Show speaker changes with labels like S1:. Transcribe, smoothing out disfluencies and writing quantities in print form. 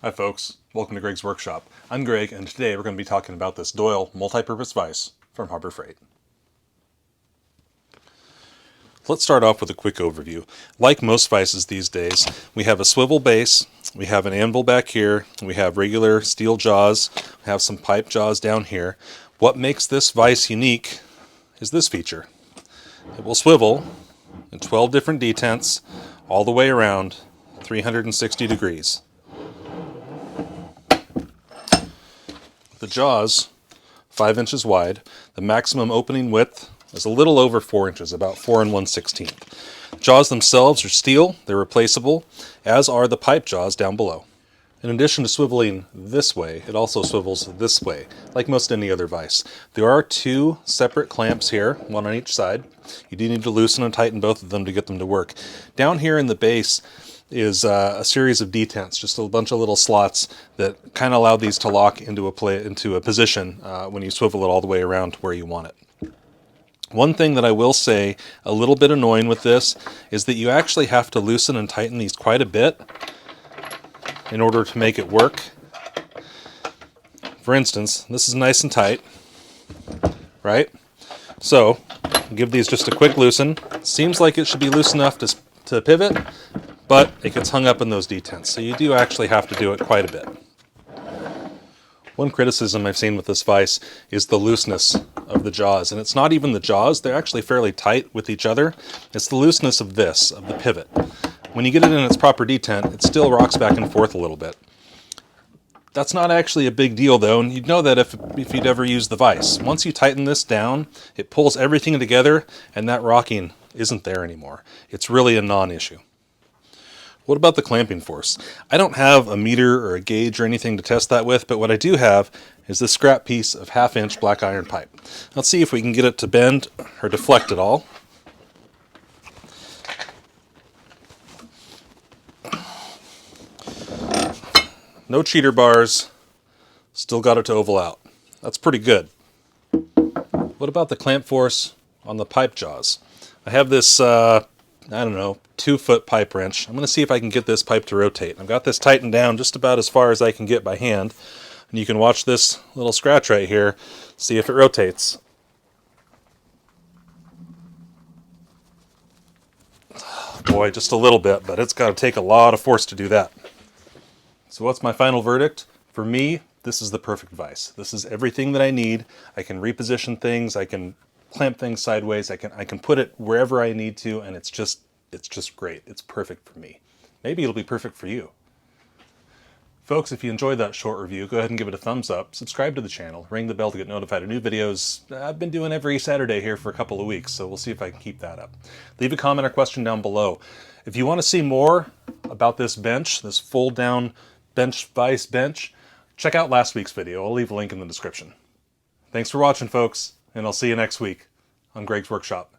S1: Hi folks, welcome to Greg's Workshop. I'm Greg, and today we're going to be talking about this Doyle multi-purpose vise from Harbor Freight. Let's start off with a quick overview. Like most vices these days, we have a swivel base, we have an anvil back here, we have regular steel jaws, we have some pipe jaws down here. What makes this vise unique is this feature. It will swivel in 12 different detents all the way around 360 degrees. The jaws, 5 inches wide. The maximum opening width is a little over 4 inches, about 4 1/16. The jaws themselves are steel, they're replaceable, as are the pipe jaws down below. In addition to swiveling this way, it also swivels this way, like most any other vise. There are 2 separate clamps here, one on each side. You do need to loosen and tighten both of them to get them to work. Down here in the base is a series of detents, just a bunch of little slots that kind of allow these to lock into a position when you swivel it all the way around to where you want it. One thing that I will say, a little bit annoying with this, is that you actually have to loosen and tighten these quite a bit in order to make it work. For instance, this is nice and tight, right? So, give these just a quick loosen. Seems like it should be loose enough to pivot, but it gets hung up in those detents, so you do actually have to do it quite a bit. One criticism I've seen with this vise is the looseness of the jaws, and it's not even the jaws, they're actually fairly tight with each other. It's the looseness of the pivot. When you get it in its proper detent, it still rocks back and forth a little bit. That's not actually a big deal though, and you'd know that if you'd ever used the vise. Once you tighten this down, it pulls everything together, and that rocking isn't there anymore. It's really a non-issue. What about the clamping force? I don't have a meter or a gauge or anything to test that with, but what I do have is this scrap piece of 1/2 inch black iron pipe. Let's see if we can get it to bend or deflect at all. No cheater bars, still got it to oval out. That's pretty good. What about the clamp force on the pipe jaws? I have this, I don't know, 2-foot pipe wrench. I'm going to see if I can get this pipe to rotate. I've got this tightened down just about as far as I can get by hand. And you can watch this little scratch right here, see if it rotates. Boy, just a little bit, but it's got to take a lot of force to do that. So what's my final verdict? For me, this is the perfect vise. This is everything that I need. I can reposition things, I can clamp things sideways, I can put it wherever I need to, and it's just great. It's perfect for me. Maybe it'll be perfect for you. Folks, if you enjoyed that short review, go ahead and give it a thumbs up, subscribe to the channel, ring the bell to get notified of new videos. I've been doing every Saturday here for a couple of weeks, so we'll see if I can keep that up. Leave a comment or question down below. If you want to see more about this bench, this fold down vise bench, check out last week's video. I'll leave a link in the description. Thanks for watching, folks, and I'll see you next week on Greg's Workshop.